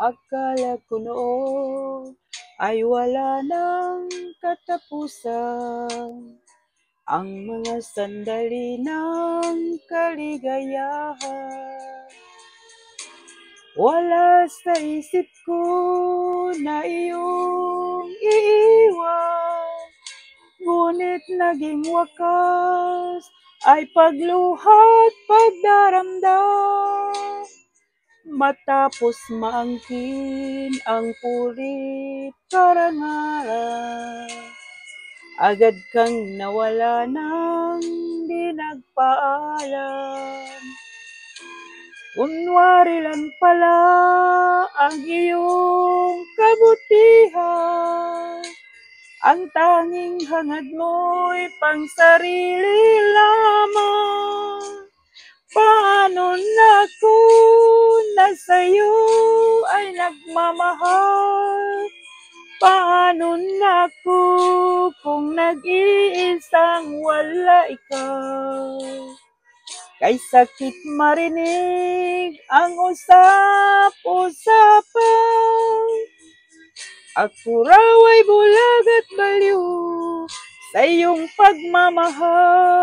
Akala ko noon ay wala ng katapusan ang mga sandali ng kaligayahan. Wala sa isip ko na iyong iiwan, ngunit naging wakas ay pagluha't pagdaramdam. Matapos maangkin ang purit karangalan, agad kang nawala nang di nagpaalam. Kunwari lang pala ang iyong kabutihan, ang tanging hangad mo'y pangsarili lamang. Paano na kung na sa'yo ay nagmamahal? Paano na kung nag-iisang wala ikaw? Kay sakit marinig ang usap-usapan, ako raw ay bulag at baliw sa iyong pagmamahal.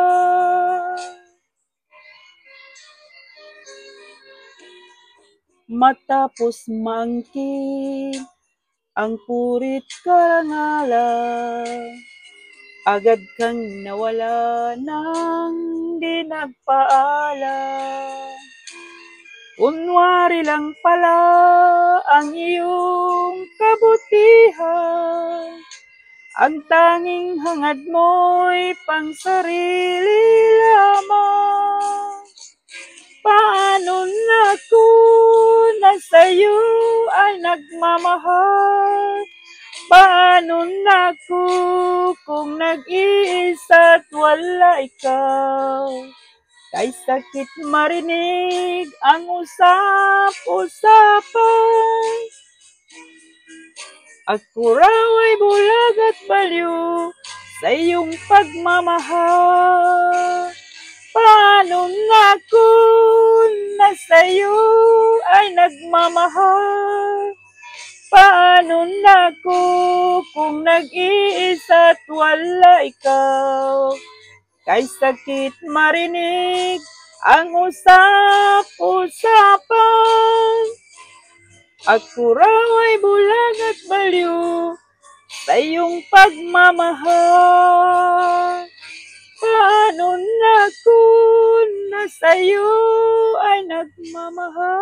Matapos maangkin ang purit karangalan, agad kang nawala nang di nagpaalam. Kunwari lang pala ang iyong kabutihan, ang tanging hangad mo'y pangsarili lamang. Paano na kung na sa'yo ay nagmamahal? Paano na kung nag-iisa't wala ikaw? Kay sakit marinig ang usap-usapan, ako raw ay bulag at baliw sa iyong pagmamahal. Paano na kung na sa'yo ay nagmamahal? Paano na kung nag-iisa't wala ikaw? Kay sakit marinig ang usap-usapan, ako raw ay bulag at baliw sa iyong pagmamahal. Paano na kung na sa'yo ay nagmamahal?